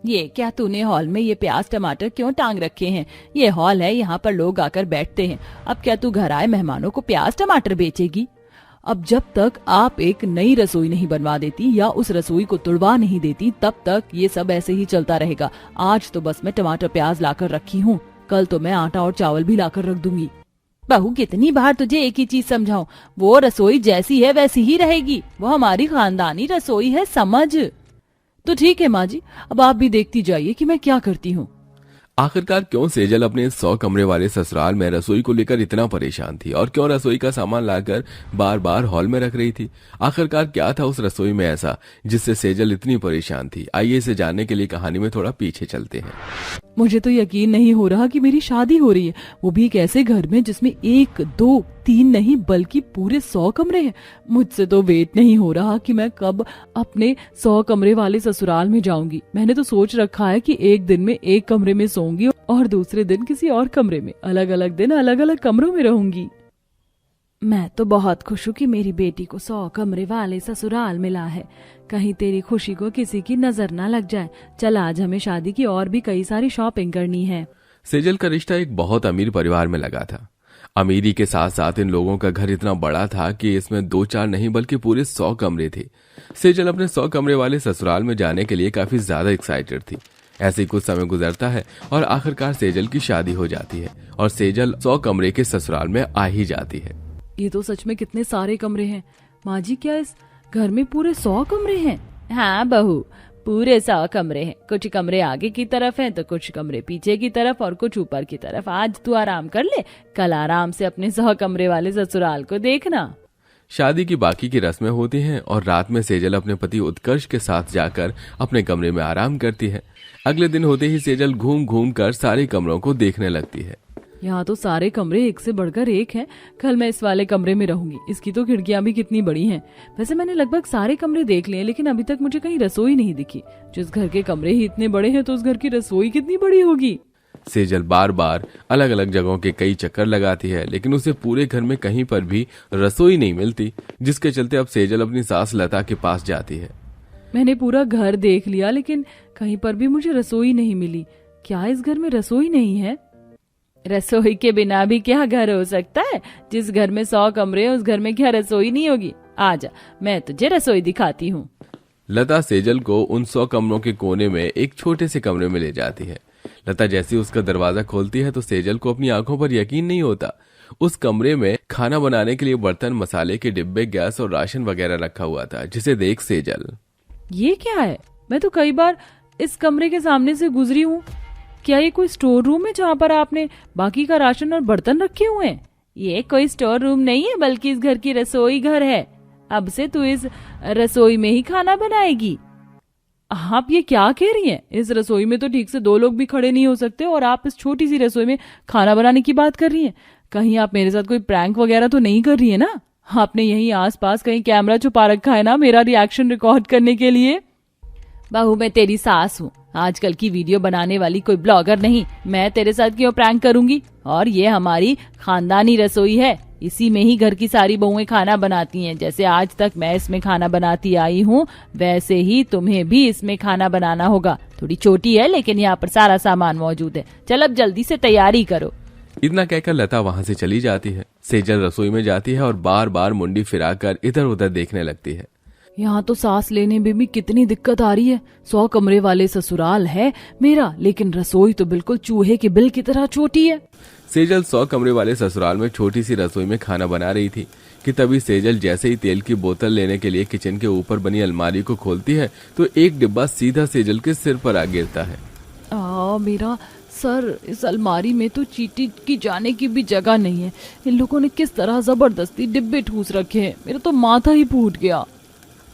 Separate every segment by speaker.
Speaker 1: ये क्या तूने हॉल में ये प्याज टमाटर क्यों टांग रखे हैं? ये हॉल है, यहाँ पर लोग आकर बैठते हैं। अब क्या तू घर आए मेहमानों को प्याज टमाटर बेचेगी? अब जब तक आप एक नई रसोई नहीं बनवा देती या उस रसोई को तुड़वा नहीं देती, तब तक ये सब ऐसे ही चलता रहेगा। आज तो बस मैं टमाटर प्याज लाकर रखी हूँ, कल तो मैं आटा और चावल भी लाकर रख दूंगी। बहू, कितनी बार तुझे एक ही चीज समझाऊं? वो रसोई जैसी है वैसी ही रहेगी, वो हमारी खानदानी रसोई है, समझ। तो ठीक है माँ जी, अब आप भी देखती जाइए कि मैं क्या करती हूँ।
Speaker 2: आखिरकार क्यों सेजल अपने 100 कमरे वाले ससुराल में रसोई को लेकर इतना परेशान थी और क्यों रसोई का सामान लाकर बार बार हॉल में रख रही थी? आखिरकार क्या था उस रसोई में ऐसा जिससे सेजल इतनी परेशान थी? आइए इसे जानने के लिए कहानी में थोड़ा पीछे चलते हैं।
Speaker 1: मुझे तो यकीन नहीं हो रहा कि मेरी शादी हो रही है, वो भी एक ऐसे घर में जिसमें 1 2 3 नहीं बल्कि पूरे 100 कमरे हैं। मुझसे तो वेट नहीं हो रहा कि मैं कब अपने 100 कमरे वाले ससुराल में जाऊंगी। मैंने तो सोच रखा है कि एक दिन में एक कमरे में सोऊंगी और दूसरे दिन किसी और कमरे में, अलग अलग दिन अलग अलग कमरों में रहूंगी। मैं तो बहुत खुश हूँ कि मेरी बेटी को 100 कमरे वाले ससुराल मिला है। कहीं तेरी खुशी को किसी की नजर ना लग जाए। चल, आज हमें शादी की और भी कई सारी शॉपिंग करनी है।
Speaker 2: सेजल का रिश्ता एक बहुत अमीर परिवार में लगा था। अमीरी के साथ साथ इन लोगों का घर इतना बड़ा था कि इसमें 2-4 नहीं बल्कि पूरे 100 कमरे थे। सेजल अपने 100 कमरे वाले ससुराल में जाने के लिए काफी ज्यादा एक्साइटेड थी। ऐसे ही कुछ समय गुजरता है और आखिरकार सेजल की शादी हो जाती है और सेजल 100 कमरे के ससुराल में आ ही जाती है।
Speaker 1: ये तो सच में कितने सारे कमरे हैं। माँ जी, क्या इस घर में पूरे 100 कमरे हैं? हाँ बहू, पूरे 100 कमरे हैं। कुछ कमरे आगे की तरफ हैं तो कुछ कमरे पीछे की तरफ और कुछ ऊपर की तरफ। आज तू आराम कर ले, कल आराम से अपने 100 कमरे वाले ससुराल को देखना।
Speaker 2: शादी की बाकी की रस्में होती हैं और रात में सेजल अपने पति उत्कर्ष के साथ जाकर अपने कमरे में आराम करती है। अगले दिन होते ही सेजल घूम घूम कर सारे कमरों को देखने लगती है।
Speaker 1: यहाँ तो सारे कमरे एक से बढ़कर एक हैं। कल मैं इस वाले कमरे में रहूंगी। इसकी तो खिड़कियां भी कितनी बड़ी हैं। वैसे मैंने लगभग सारे कमरे देख लिए, लेकिन अभी तक मुझे कहीं रसोई नहीं दिखी। जिस घर के कमरे ही इतने बड़े हैं तो उस घर की रसोई कितनी बड़ी होगी।
Speaker 2: सेजल बार बार अलग अलग जगहों के कई चक्कर लगाती है, लेकिन उसे पूरे घर में कहीं पर भी रसोई नहीं मिलती, जिसके चलते अब सेजल अपनी सास लता के पास जाती है।
Speaker 1: मैंने पूरा घर देख लिया, लेकिन कहीं पर भी मुझे रसोई नहीं मिली। क्या इस घर में रसोई नहीं है? रसोई के बिना भी क्या घर हो सकता है? जिस घर में 100 कमरे उस घर में क्या रसोई नहीं होगी? आजा, मैं तुझे रसोई दिखाती हूँ।
Speaker 2: लता सेजल को उन 100 कमरों के कोने में एक छोटे से कमरे में ले जाती है। लता जैसी उसका दरवाजा खोलती है तो सेजल को अपनी आंखों पर यकीन नहीं होता। उस कमरे में खाना बनाने के लिए बर्तन, मसाले के डिब्बे, गैस और राशन वगैरह रखा हुआ था, जिसे देख सेजल,
Speaker 1: ये क्या है? मैं तो कई बार इस कमरे के सामने से गुजरी हूँ। क्या ये कोई स्टोर रूम है जहाँ पर आपने बाकी का राशन और बर्तन रखे हुए हैं? ये कोई स्टोर रूम नहीं है, बल्कि इस घर की रसोई घर है। अब से तू इस रसोई में ही खाना बनाएगी। आप ये क्या कह रही हैं? इस रसोई में तो ठीक से 2 लोग भी खड़े नहीं हो सकते और आप इस छोटी सी रसोई में खाना बनाने की बात कर रही हैं। कहीं आप मेरे साथ कोई प्रैंक वगैरह तो नहीं कर रही है ना? आपने यहीं आसपास कहीं कैमरा छुपा रखा है ना, मेरा रिएक्शन रिकॉर्ड करने के लिए? बहू, मैं तेरी सास हूँ, आजकल की वीडियो बनाने वाली कोई ब्लॉगर नहीं। मैं तेरे साथ क्यों प्रैंक करूंगी? और ये हमारी खानदानी रसोई है, इसी में ही घर की सारी बहुएं खाना बनाती हैं। जैसे आज तक मैं इसमें खाना बनाती आई हूँ, वैसे ही तुम्हें भी इसमें खाना बनाना होगा। थोड़ी छोटी है, लेकिन यहाँ पर सारा सामान मौजूद है। चल अब जल्दी से तैयारी करो।
Speaker 2: इतना कहकर लता वहां से चली जाती है। सेजल रसोई में जाती है और बार बार मुंडी फिराकर इधर उधर देखने लगती है।
Speaker 1: यहाँ तो सांस लेने में भी कितनी दिक्कत आ रही है। 100 कमरे वाले ससुराल है मेरा, लेकिन रसोई तो बिल्कुल चूहे के बिल की तरह छोटी है।
Speaker 2: सेजल 100 कमरे वाले ससुराल में छोटी सी रसोई में खाना बना रही थी कि तभी सेजल जैसे ही तेल की बोतल लेने के लिए किचन के ऊपर बनी अलमारी को खोलती है तो एक डिब्बा सीधा सेजल के सिर पर आ गिरता है।
Speaker 1: मेरा सर, इस अलमारी में तो चींटी की जाने की भी जगह नहीं है। इन लोगों ने किस तरह जबरदस्ती डिब्बे ठूस रखे हैं, मेरा तो माथा ही फूट गया।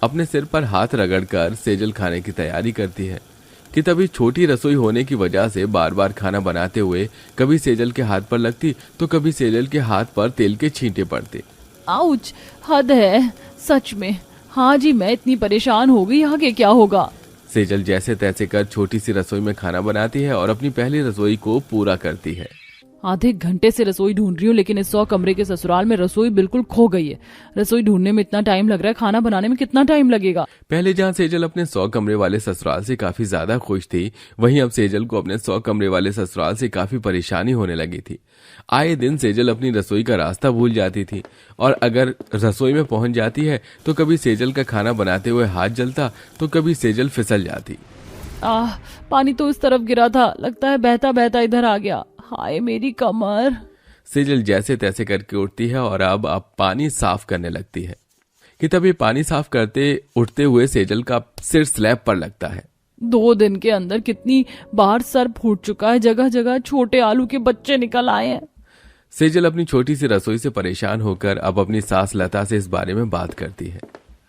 Speaker 2: अपने सिर पर हाथ रगड़कर सेजल खाने की तैयारी करती है कि तभी छोटी रसोई होने की वजह से बार बार खाना बनाते हुए कभी सेजल के हाथ पर लगती तो कभी सेजल के हाथ पर तेल के छींटे पड़ते।
Speaker 1: आउच, हद है सच में। हाँ जी, मैं इतनी परेशान हो गई, आगे क्या होगा?
Speaker 2: सेजल जैसे तैसे कर छोटी सी रसोई में खाना बनाती है और अपनी पहली रसोई को पूरा करती है।
Speaker 1: आधे घंटे से रसोई ढूंढ रही हूँ, लेकिन इस 100 कमरे के ससुराल में रसोई बिल्कुल खो गई है। रसोई ढूंढने में इतना टाइम लग रहा है, खाना बनाने में कितना टाइम लगेगा।
Speaker 2: पहले जहाँ सेजल अपने 100 कमरे वाले ससुराल से काफी ज्यादा खुश थी, वहीं अब सेजल को अपने 100 कमरे वाले ससुराल से काफी परेशानी होने लगी थी। आए दिन सेजल अपनी रसोई का रास्ता भूल जाती थी, और अगर रसोई में पहुंच जाती है तो कभी सेजल का खाना बनाते हुए हाथ जलता तो कभी सेजल फिसल जाती।
Speaker 1: पानी तो इस तरफ गिरा था, लगता है बहता बहता इधर आ गया। हाय मेरी कमर।
Speaker 2: सेजल जैसे तैसे करके उठती है और अब पानी साफ करने लगती है कि तभी पानी साफ करते उठते हुए सेजल का सिर स्लैब पर लगता है।
Speaker 1: 2 दिन के अंदर कितनी बार सर फूट चुका है, जगह जगह छोटे आलू के बच्चे निकल आए हैं।
Speaker 2: सेजल अपनी छोटी सी रसोई से परेशान होकर अब अपनी सास लता से इस बारे में बात करती है।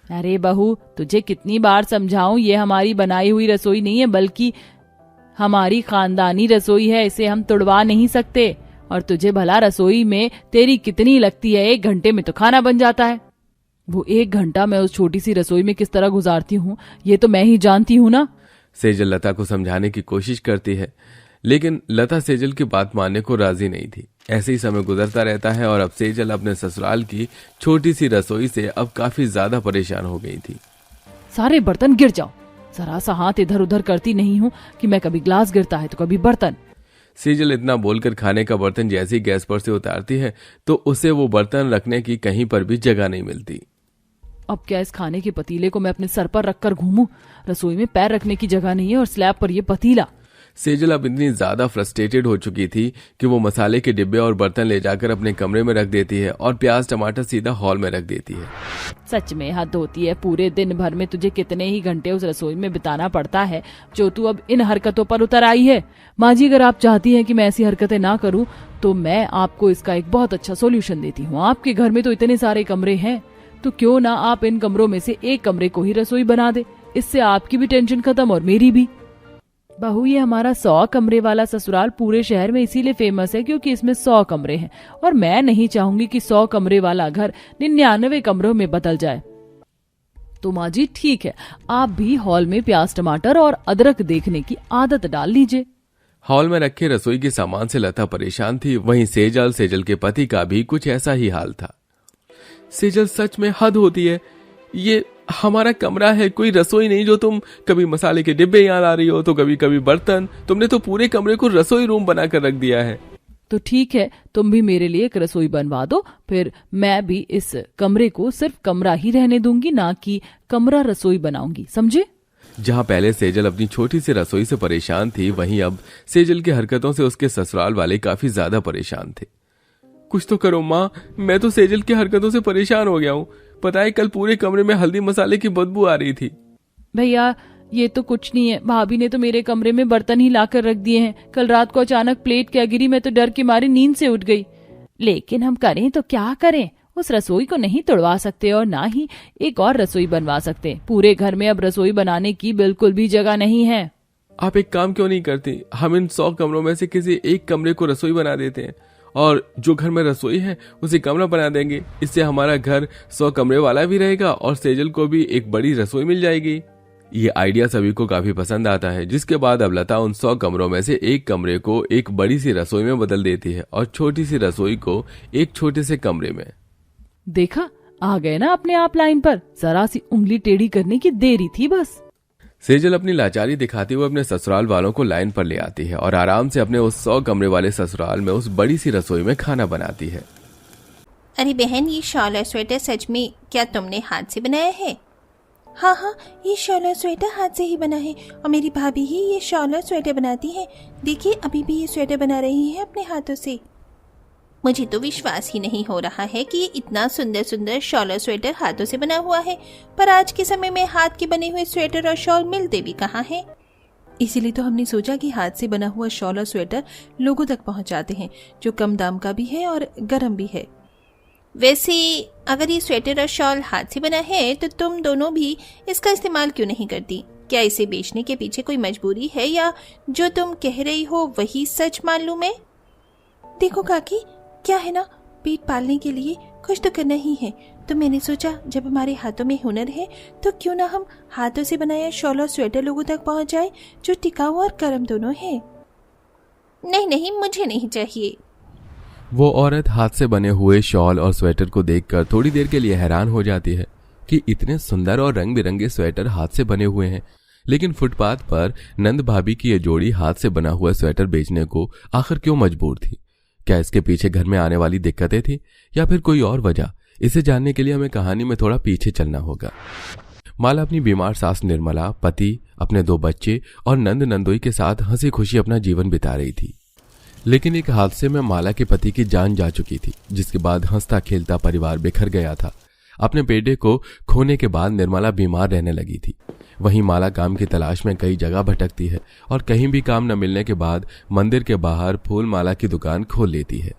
Speaker 1: अरे बहू, तुझे कितनी बार समझाऊं, ये हमारी बनाई हुई रसोई नहीं है, बल्कि हमारी खानदानी रसोई है। इसे हम तुड़वा नहीं सकते। और तुझे भला रसोई में तेरी कितनी लगती है, 1 घंटे में तो खाना बन जाता है। वो 1 घंटा मैं उस छोटी सी रसोई में किस तरह गुजारती हूँ, ये तो मैं ही जानती हूँ ना।
Speaker 2: सेजल लता को समझाने की कोशिश करती है, लेकिन लता सेजल की बात मानने को राजी नहीं थी। ऐसे ही समय गुजरता रहता है और अब सेजल अपने ससुराल की छोटी सी रसोई से अब काफी ज्यादा परेशान हो गई थी।
Speaker 1: सारे बर्तन गिर जाओ, जरा सा हाथ इधर उधर करती नहीं हूँ कि मैं कभी ग्लास गिरता है तो कभी बर्तन।
Speaker 2: सेजल इतना बोलकर खाने का बर्तन जैसे ही गैस पर से उतारती है तो उसे वो बर्तन रखने की कहीं पर भी जगह नहीं मिलती।
Speaker 1: अब क्या इस खाने के पतीले को मैं अपने सर पर रखकर घूमूं? रसोई में पैर रखने की जगह नहीं है और स्लैब पर ये पतीला।
Speaker 2: सेजल अब इतनी ज्यादा फ्रस्ट्रेटेड हो चुकी थी कि वो मसाले के डिब्बे और बर्तन ले जाकर अपने कमरे में रख देती है और प्याज टमाटर सीधा हॉल में रख देती है।
Speaker 1: सच में हद होती है, पूरे दिन भर में तुझे कितने ही घंटे उस रसोई में बिताना पड़ता है जो तू अब इन हरकतों पर उतर आई है। माँ जी, अगर आप चाहती हैं कि मैं ऐसी हरकतें ना करूँ तो मैं आपको इसका एक बहुत अच्छा सोल्यूशन देती हूँ। आपके घर में तो इतने सारे कमरे हैं, तो क्यों ना आप इन कमरों में से एक कमरे को ही रसोई बना दे। इससे आपकी भी टेंशन खत्म और मेरी भी। बहू, ये हमारा 100 कमरे वाला ससुराल पूरे शहर में इसीलिए फेमस है क्योंकि इसमें 100 कमरे हैं, और मैं नहीं चाहूंगी कि 100 कमरे वाला घर 99 कमरों में बदल जाए। तो माँ जी ठीक है, आप भी हॉल में प्याज टमाटर और अदरक देखने की आदत डाल लीजिए।
Speaker 2: हॉल में रखे रसोई के सामान से लता परेशान थी, वहीं सेजल के पति का भी कुछ ऐसा ही हाल था। सेजल, सच में हद होती है, ये हमारा कमरा है, कोई रसोई नहीं जो तुम कभी मसाले के डिब्बे यहाँ ला रही हो तो कभी कभी बर्तन। तुमने तो पूरे कमरे को रसोई रूम बनाकर रख दिया है।
Speaker 1: तो ठीक है, तुम भी मेरे लिए एक रसोई बनवा दो, फिर मैं भी इस कमरे को सिर्फ कमरा ही रहने दूंगी, ना कि कमरा रसोई बनाऊंगी, समझे?
Speaker 2: जहाँ पहले सेजल अपनी छोटी सी रसोई से परेशान थी, वहीं अब सेजल की हरकतों से उसके ससुराल वाले काफी ज्यादा परेशान थे। कुछ तो करो माँ, मैं तो सेजल की हरकतों से परेशान हो गया हूँ। पता है, कल पूरे कमरे में हल्दी मसाले की बदबू आ रही थी।
Speaker 1: भैया, ये तो कुछ नहीं है, भाभी ने तो मेरे कमरे में बर्तन ही लाकर रख दिए हैं। कल रात को अचानक प्लेट क्या गिरी, मैं तो डर के मारे नींद से उठ गई। लेकिन हम करें तो क्या करें, उस रसोई को नहीं तोड़वा सकते और ना ही एक और रसोई बनवा सकते। पूरे घर में अब रसोई बनाने की बिल्कुल भी जगह नहीं है।
Speaker 2: आप एक काम क्यों नहीं करती, हम इन 100 कमरों में से किसी एक कमरे को रसोई बना देते हैं और जो घर में रसोई है उसे कमरा बना देंगे। इससे हमारा घर 100 कमरे वाला भी रहेगा और सेजल को भी एक बड़ी रसोई मिल जाएगी। ये आइडिया सभी को काफी पसंद आता है, जिसके बाद अब लता उन 100 कमरों में से एक कमरे को एक बड़ी सी रसोई में बदल देती है और छोटी सी रसोई को एक छोटे से कमरे में।
Speaker 1: देखा, आ गए ना अपने आप लाइन पर, जरा सी उंगली टेढ़ी करने की देरी थी बस।
Speaker 2: सेजल अपनी लाचारी दिखाते हुए अपने ससुराल वालों को लाइन पर ले आती है और आराम से अपने उस 100 कमरे वाले ससुराल में उस बड़ी सी रसोई में खाना बनाती है।
Speaker 3: अरे बहन, ये शॉल और स्वेटर सच में क्या तुमने हाथ से बनाया है? हाँ हाँ, ये शॉल और स्वेटर हाथ से ही बना है और मेरी भाभी ही ये शॉल और स्वेटर बनाती है। देखिए, अभी भी ये स्वेटर बना रही है अपने हाथों से। मुझे तो विश्वास ही नहीं हो रहा है कि ये इतना सुंदर सुंदर शॉल और स्वेटर हाथों से बना हुआ है, पर आज के समय में हाथ के बने हुए स्वेटर और शॉल मिलते भी कहाँ हैं। इसीलिए तो हमने सोचा कि हाथ से बना हुआ शॉल और स्वेटर लोगों तक पहुंचाते हैं, जो कम दाम का भी है और गर्म भी है। वैसे अगर ये स्वेटर और शॉल हाथ से बना है तो तुम दोनों भी इसका इस्तेमाल क्यों नहीं करती? क्या इसे बेचने के पीछे कोई मजबूरी है या जो तुम कह रही हो वही सच मान लूं मैं? देखो काकी, क्या है ना, पेट पालने के लिए कुछ तो करना ही है, तो मैंने सोचा जब हमारे हाथों में हुनर है तो क्यों ना हम हाथों से बनाया शॉल और स्वेटर लोगों तक पहुंचाए, जो टिकाऊ और गर्म दोनों है। नहीं नहीं, मुझे नहीं चाहिए।
Speaker 2: वो औरत हाथ से बने हुए शॉल और स्वेटर को देखकर थोड़ी देर के लिए हैरान हो जाती है कि इतने सुंदर और रंग बिरंगे स्वेटर हाथ से बने हुए हैं, लेकिन फुटपाथ पर नंद भाभी की ये जोड़ी हाथ से बना हुआ स्वेटर बेचने को आखिर क्यों मजबूर थी? क्या इसके पीछे घर में आने वाली दिक्कतें थी या फिर कोई और वजह? इसे जानने के लिए हमें कहानी में थोड़ा पीछे चलना होगा। माला अपनी बीमार सास निर्मला, पति, अपने 2 बच्चे और नंद नंदोई के साथ हंसी खुशी अपना जीवन बिता रही थी। लेकिन एक हादसे में माला के पति की जान जा चुकी थी, जिसके बाद हंसता खेलता परिवार बिखर गया था। अपने बेटे को खोने के बाद निर्मला बीमार रहने लगी थी। वहीं माला काम की तलाश में कई जगह भटकती है और कहीं भी काम न मिलने के बाद मंदिर के बाहर फूल माला की दुकान खोल लेती है।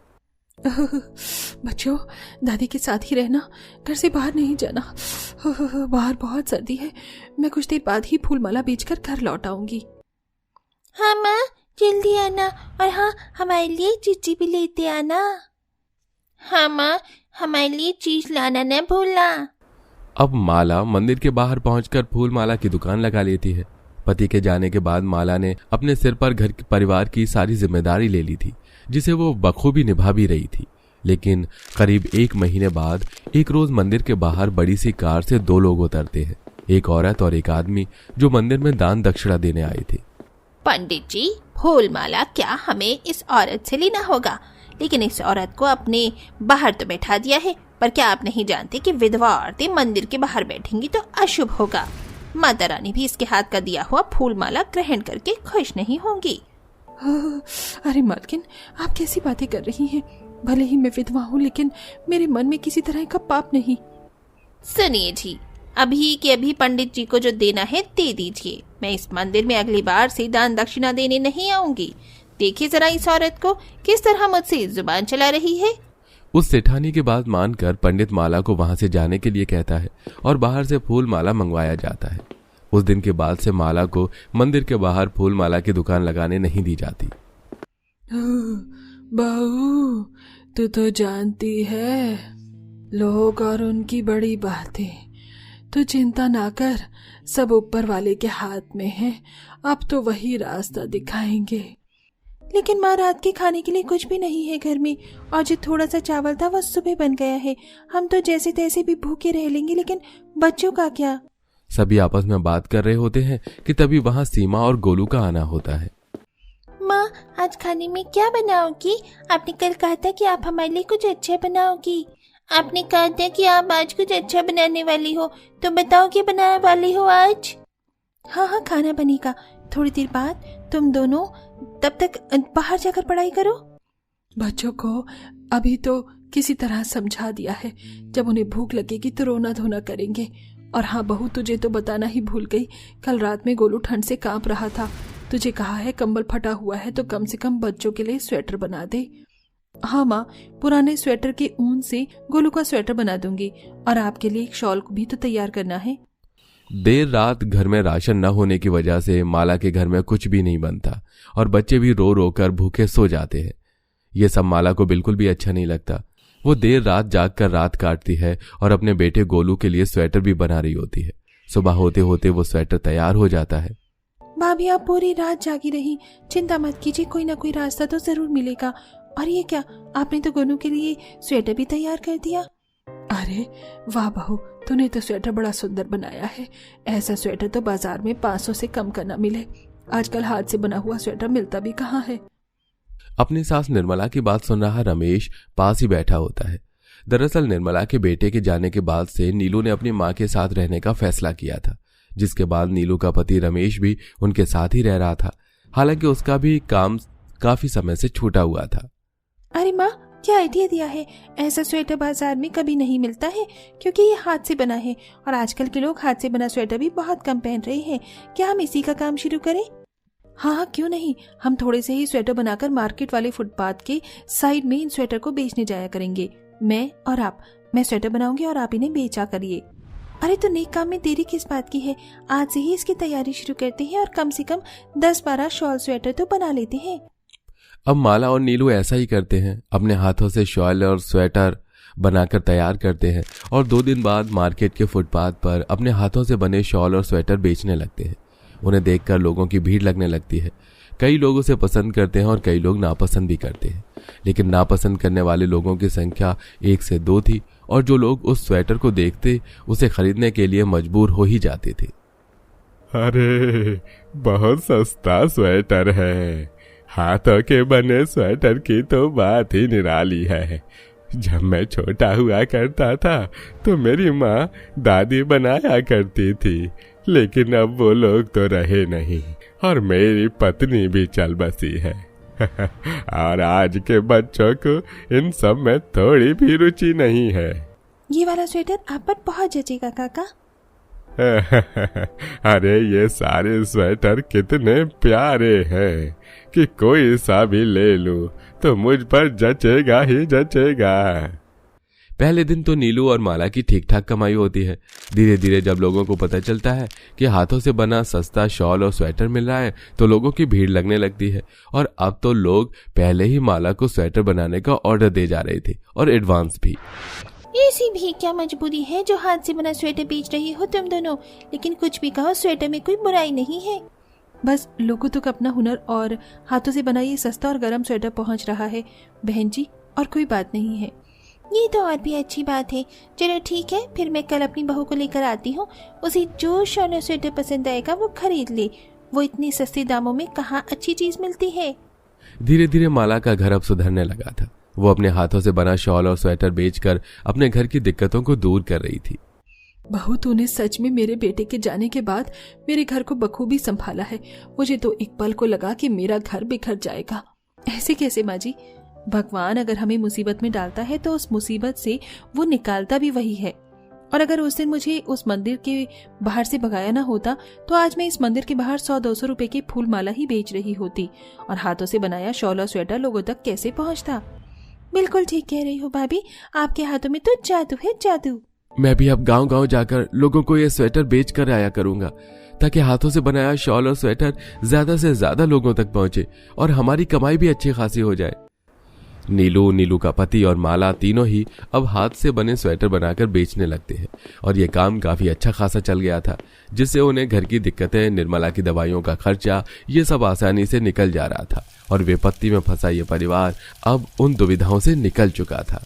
Speaker 3: बच्चों, दादी के साथ ही रहना, घर से बाहर नहीं जाना। बाहर बहुत सर्दी है। मैं कुछ देर बाद ही फूल माला बेचकर घर लौट आऊंगी। हाँ माँ, जल्दी आना, और हाँ, हमारे लिए चिट्ठी भी लेते आना। हाँ माँ, हमारे लिए चीज लाना न भूलना।
Speaker 2: अब माला मंदिर के बाहर पहुंचकर फूल माला की दुकान लगा लेती है। पति के जाने के बाद माला ने अपने सिर पर घर परिवार की सारी जिम्मेदारी ले ली थी, जिसे वो बखूबी निभा भी रही थी। लेकिन करीब 1 महीने बाद एक रोज मंदिर के बाहर बड़ी सी कार से 2 लोग उतरते हैं, एक औरत और एक आदमी, जो मंदिर में दान दक्षिणा देने आए थे।
Speaker 3: पंडित जी, फूल माला क्या हमें इस औरत से लेना होगा? लेकिन इस औरत को अपने बाहर तो बैठा दिया है, पर क्या आप नहीं जानते कि विधवा औरतें मंदिर के बाहर बैठेंगी तो अशुभ होगा? माता रानी भी इसके हाथ का दिया हुआ फूल माला ग्रहण करके खुश नहीं होंगी। अरे मालकिन, आप कैसी बातें कर रही हैं? भले ही मैं विधवा हूँ, लेकिन मेरे मन में किसी तरह का पाप नहीं। सुनिए जी, अभी के अभी पंडित जी को जो देना है दे दीजिए। मैं इस मंदिर में अगली बार से दान दक्षिणा देने नहीं आऊंगी। देखिए जरा इस औरत को किस तरह मुझसे जुबान चला रही है।
Speaker 2: उस सेठानी की बात मानकर पंडित माला को वहां से जाने के लिए कहता है और बाहर से फूल माला मंगवाया जाता है। उस दिन के बाद से माला को मंदिर के बाहर फूल माला की दुकान लगाने नहीं दी जाती।
Speaker 4: बहू, तू तो जानती है लोग और उनकी बड़ी बातें। तू चिंता ना कर, सब ऊपर वाले के हाथ में है। अब तो वही रास्ता दिखाएंगे।
Speaker 3: लेकिन माँ, रात के खाने के लिए कुछ भी नहीं है घर में, और जो थोड़ा सा चावल था वो सुबह बन गया है। हम तो जैसे तैसे भी भूखे रह लेंगे, लेकिन बच्चों का क्या?
Speaker 2: सभी आपस में बात कर रहे होते हैं कि तभी वहां सीमा और गोलू का आना होता है।
Speaker 3: माँ, आज खाने में क्या बनाओगी? आपने कल कहा था कि आप हमारे लिए कुछ अच्छा बनाओगी। आपने कहा था कि आप आज कुछ अच्छा बनाने वाली हो, तो बताओ क्या बनाने वाली हो आज? हाँ हाँ, खाना बनेगा थोड़ी देर बाद। तुम दोनों तब तक बाहर जाकर पढ़ाई करो।
Speaker 4: बच्चों को अभी तो किसी तरह समझा दिया है, जब उन्हें भूख लगेगी तो रोना धोना करेंगे। और हाँ बहू, तुझे तो बताना ही भूल गई, कल रात में गोलू ठंड से कांप रहा था। तुझे कहा है कंबल फटा हुआ है तो कम से कम बच्चों के लिए स्वेटर बना दे। हाँ माँ, पुराने स्वेटर के ऊन से गोलू का स्वेटर बना दूंगी, और आपके लिए एक शॉल भी तो तैयार करना है।
Speaker 2: देर रात घर में राशन न होने की वजह से माला के घर में कुछ भी नहीं बनता और बच्चे भी रो रो कर भूखे सो जाते हैं। ये सब माला को बिल्कुल भी अच्छा नहीं लगता। वो देर रात जागकर रात काटती है और अपने बेटे गोलू के लिए स्वेटर भी बना रही होती है। सुबह होते होते वो स्वेटर तैयार हो जाता है।
Speaker 3: भाभी, आप पूरी रात जागी रही, चिंता मत कीजिए, कोई ना कोई रास्ता तो जरूर मिलेगा। और ये क्या, आपने तो गोलू के लिए स्वेटर भी तैयार कर दिया।
Speaker 4: अरे वाह बहू, तूने तो स्वेटर बड़ा सुंदर बनाया है। ऐसा स्वेटर तो बाजार में 500 से कम का न मिले। आजकल हाथ से बना हुआ स्वेटर मिलता भी कहाँ है।
Speaker 2: अपनी सास निर्मला की बात सुन रहा रमेश पास ही बैठा होता है। दरअसल निर्मला के बेटे के जाने के बाद से नीलू ने अपनी माँ के साथ रहने का फैसला किया था, जिसके बाद नीलू का पति रमेश भी उनके साथ ही रह रहा था। हालांकि उसका भी काम काफी समय से छूटा हुआ था।
Speaker 3: अरे माँ, क्या आइडिया दिया है। ऐसा स्वेटर बाजार में कभी नहीं मिलता है, क्योंकि ये हाथ से बना है, और आजकल के लोग हाथ से बना स्वेटर भी बहुत कम पहन रहे हैं। क्या हम इसी का काम शुरू करें? हाँ, क्यों नहीं। हम थोड़े से ही स्वेटर बनाकर मार्केट वाले फुटपाथ के साइड में इन स्वेटर को बेचने जाया करेंगे। मैं और आप, मैं स्वेटर बनाऊंगी और आप इन्हें बेचा करिए। अरे तो नेक काम में देरी किस बात की है, आज से ही इसकी तैयारी शुरू करते हैं और कम से कम 10-12 शॉल स्वेटर तो बना लेते हैं।
Speaker 2: अब माला और नीलू ऐसा ही करते हैं, अपने हाथों से शॉल और स्वेटर बनाकर तैयार करते हैं और 2 दिन बाद मार्केट के फुटपाथ पर अपने हाथों से बने शॉल और स्वेटर बेचने लगते हैं। उन्हें देखकर लोगों की भीड़ लगने लगती है। कई लोग उसे पसंद करते हैं और कई लोग नापसंद भी करते हैं, लेकिन नापसंद करने वाले लोगों की संख्या 1 से 2 थी और जो लोग उस स्वेटर को देखते उसे खरीदने के लिए मजबूर हो ही जाते थे।
Speaker 5: अरे बहुत सस्ता स्वेटर है, हाथों के बने स्वेटर की तो बात ही निराली है। जब मैं छोटा हुआ करता था तो मेरी माँ दादी बनाया करती थी, लेकिन अब वो लोग तो रहे नहीं और मेरी पत्नी भी चल बसी है। और आज के बच्चों को इन सब में थोड़ी भी रुचि नहीं है।
Speaker 3: ये वाला स्वेटर आप पर बहुत जचेगा काका।
Speaker 5: अरे ये सारे स्वेटर कितने प्यारे हैं कि कोई सा भी ले लूं तो मुझ पर जचेगा ही जचेगा।
Speaker 2: पहले दिन तो नीलू और माला की ठीक ठाक कमाई होती है। धीरे धीरे जब लोगों को पता चलता है कि हाथों से बना सस्ता शॉल और स्वेटर मिल रहा है तो लोगों की भीड़ लगने लगती है और अब तो लोग पहले ही माला को स्वेटर बनाने का ऑर्डर दे जा रहे थे और एडवांस भी।
Speaker 3: ऐसी भी क्या मजबूरी है जो हाथ से बना स्वेटर बेच रही हो तुम दोनों, लेकिन कुछ भी कहो स्वेटर में कोई बुराई नहीं है।
Speaker 4: बस लोगों तक अपना हुनर और हाथों से बना ये सस्ता और गर्म स्वेटर पहुंच रहा है बहन जी, और कोई बात नहीं है।
Speaker 3: ये तो और भी अच्छी बात है। चलो ठीक है, फिर मैं कल अपनी बहू को लेकर आती हूँ। उसे जो शॉल और स्वेटर पसंद आएगा वो खरीद ले। वो इतने सस्ते दामों में कहाँ अच्छी चीज मिलती है।
Speaker 2: धीरे धीरे माला का घर अब सुधरने लगा था। वो अपने हाथों से बना शॉल और स्वेटर बेचकर अपने घर की दिक्कतों को दूर कर रही थी।
Speaker 4: बहू, तूने सच में मेरे बेटे के जाने के बाद मेरे घर को बखूबी संभाला है। मुझे तो एक पल को लगा कि मेरा घर बिखर जाएगा। ऐसे कैसे माँ जी? भगवान अगर हमें मुसीबत में डालता है तो उस मुसीबत से वो निकालता भी वही है। और अगर उस दिन मुझे उस मंदिर के बाहर से भगाया ना होता तो आज मैं इस मंदिर के बाहर 100-200 रुपए की फूल माला ही बेच रही होती और हाथों से बनाया शॉल और स्वेटर लोगों तक कैसे पहुंचता।
Speaker 3: बिल्कुल ठीक कह रही हो भाभी, आपके हाथों में तो जादू है, जादू।
Speaker 2: मैं भी अब गांव गांव जाकर लोगों को ये स्वेटर बेच कर आया करूंगा ताकि हाथों से बनाया शॉल और स्वेटर ज्यादा से ज्यादा लोगों तक पहुंचे और हमारी कमाई भी अच्छी खासी हो जाए। नीलू का पति और माला तीनों ही अब हाथ से बने स्वेटर बनाकर बेचने लगते हैं और ये काम काफी अच्छा खासा चल गया था, जिससे उन्हें घर की दिक्कतें, निर्मला की दवाइयों का खर्चा, ये सब आसानी से निकल जा रहा था और विपत्ति में फंसा ये परिवार अब उन दुविधाओं से निकल चुका था।